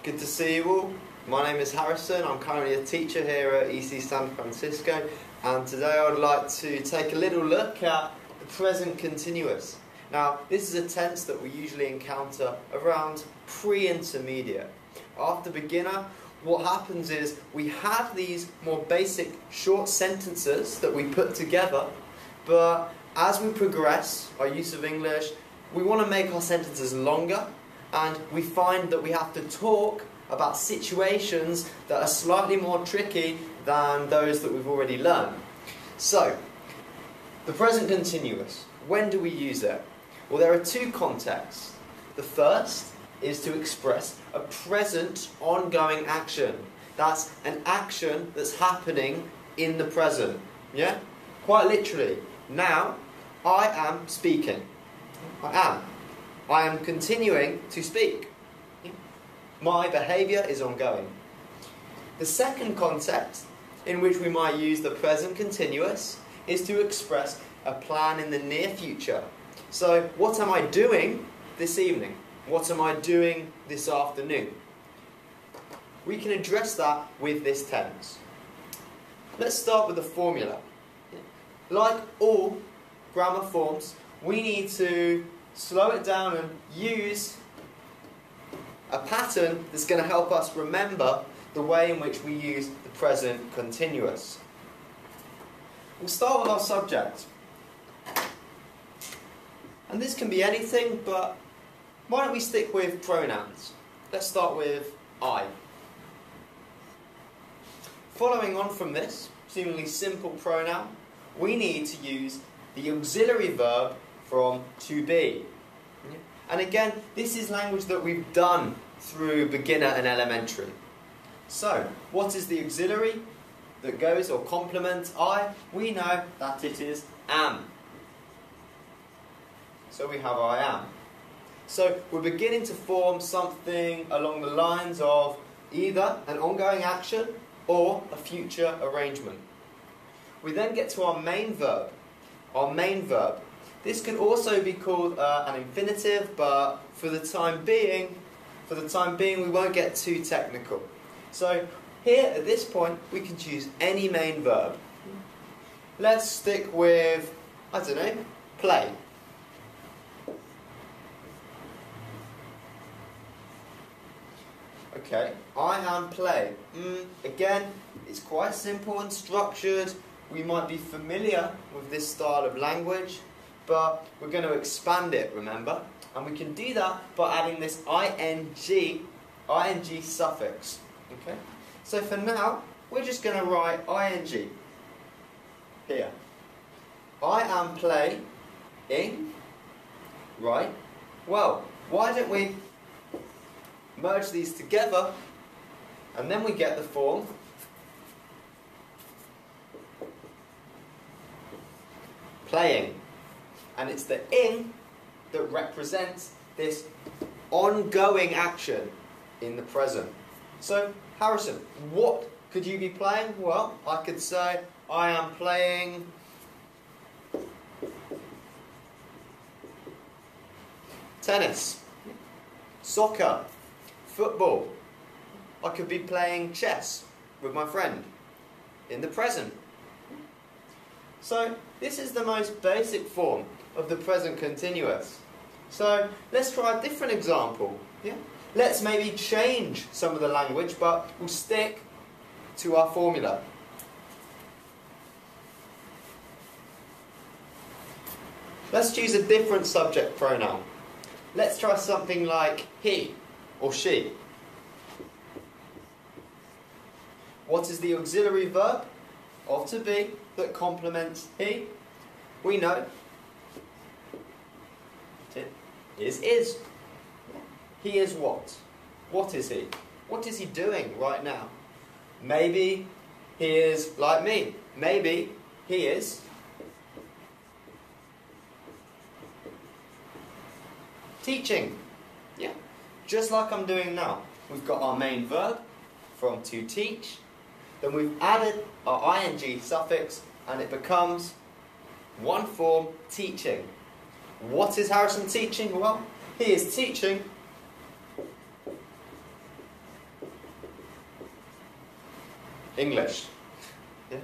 Good to see you all. My name is Harrison. I'm currently a teacher here at EC San Francisco, and today I would like to take a little look at the present continuous. Now, this is a tense that we usually encounter around pre-intermediate. After beginner, what happens is we have these more basic short sentences that we put together, but as we progress our use of English, we want to make our sentences longer, and we find that we have to talk about situations that are slightly more tricky than those that we've already learned. So, the present continuous, when do we use it? Well, there are two contexts. The first is to express a present ongoing action. That's an action that's happening in the present. Yeah? Quite literally. Now, I am speaking. I am continuing to speak. My behaviour is ongoing. The second context in which we might use the present continuous is to express a plan in the near future. So, what am I doing this evening? What am I doing this afternoon? We can address that with this tense. Let's start with the formula. Like all grammar forms, we need to slow it down and use a pattern that's going to help us remember the way in which we use the present continuous. We'll start with our subject. And this can be anything, but why don't we stick with pronouns? Let's start with I. Following on from this seemingly simple pronoun, we need to use the auxiliary verb from to be. And again, this is language that we've done through beginner and elementary. So, what is the auxiliary that goes or complements I? We know that it is am. So we have I am. So we're beginning to form something along the lines of either an ongoing action or a future arrangement. We then get to our main verb. Our main verb. This could also be called an infinitive, but for the time being, we won't get too technical. So here at this point, we can choose any main verb. Let's stick with, I don't know, play. Okay, I am play. Again, it's quite simple and structured. We might be familiar with this style of language, but we're going to expand it, remember? And we can do that by adding this ing suffix. Okay? So for now, we're just going to write ing here. I am playing, right? Well, why don't we merge these together, and then we get the form playing. And it's the ing that represents this ongoing action in the present. So, Harrison, what could you be playing? Well, I could say, I am playing tennis, soccer, football. I could be playing chess with my friend in the present. So, this is the most basic form of the present continuous. So, let's try a different example. Yeah? Let's maybe change some of the language, but we'll stick to our formula. Let's choose a different subject pronoun. Let's try something like he or she. What is the auxiliary verb of to be that complements he? We know it is. He is what? What is he? What is he doing right now? Maybe he is like me. Maybe he is teaching. Yeah, just like I'm doing now. We've got our main verb from to teach. Then we've added our ing suffix, and it becomes one form, teaching. What is Harrison teaching? Well, he is teaching English. Yeah?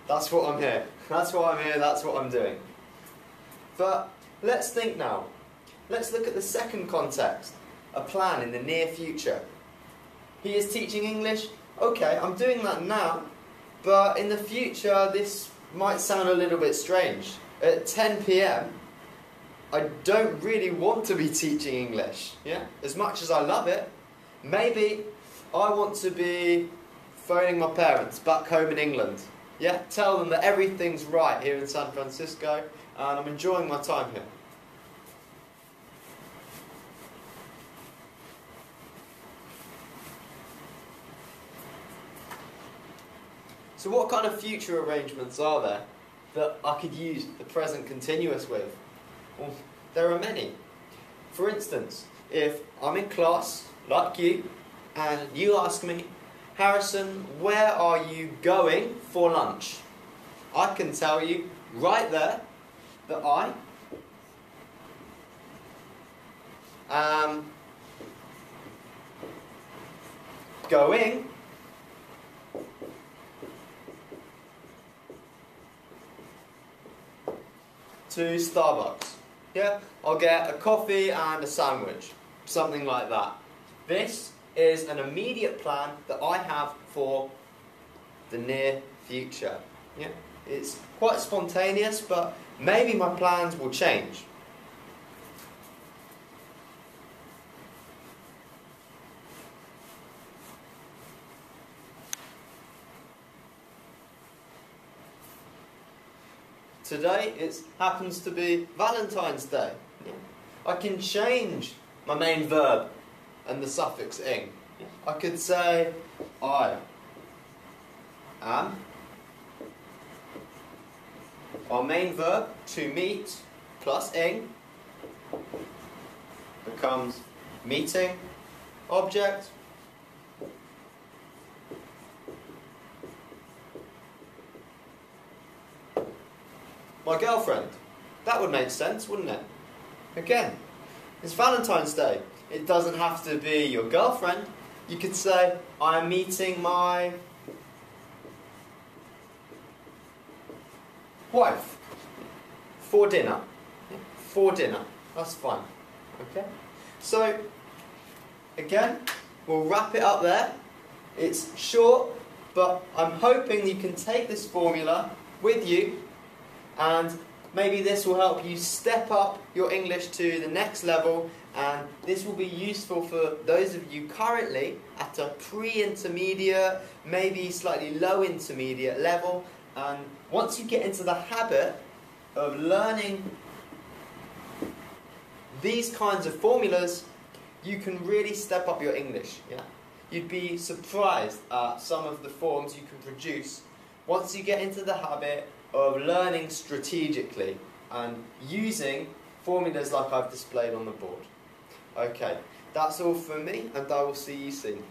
That's what I'm here. That's why I'm here, that's what I'm doing. But let's think now. Let's look at the second context, a plan in the near future. He is teaching English. Okay, I'm doing that now, but in the future this might sound a little bit strange. At 10 p.m, I don't really want to be teaching English, yeah? As much as I love it. Maybe I want to be phoning my parents back home in England, yeah? Tell them that everything's right here in San Francisco and I'm enjoying my time here. So what kind of future arrangements are there that I could use the present continuous with? Well, there are many. For instance, if I'm in class, like you, and you ask me, Harrison, where are you going for lunch? I can tell you right there that I am going to Starbucks. Yeah, I'll get a coffee and a sandwich, something like that. This is an immediate plan that I have for the near future. Yeah, it's quite spontaneous, but maybe my plans will change. Today it happens to be Valentine's Day. I can change my main verb and the suffix ing. I could say I am. Our main verb, to meet, plus ing, becomes meeting, object, my girlfriend. That would make sense, wouldn't it? Again, it's Valentine's Day. It doesn't have to be your girlfriend. You could say, I'm meeting my wife for dinner. For dinner. That's fine. Okay? So, again, we'll wrap it up there. It's short, but I'm hoping you can take this formula with you, and maybe this will help you step up your English to the next level, and this will be useful for those of you currently at a pre-intermediate, maybe slightly low intermediate level. And once you get into the habit of learning these kinds of formulas, you can really step up your English. Yeah? You'd be surprised at some of the forms you can produce once you get into the habit of learning strategically and using formulas like I've displayed on the board. Okay, that's all from me, and I will see you soon.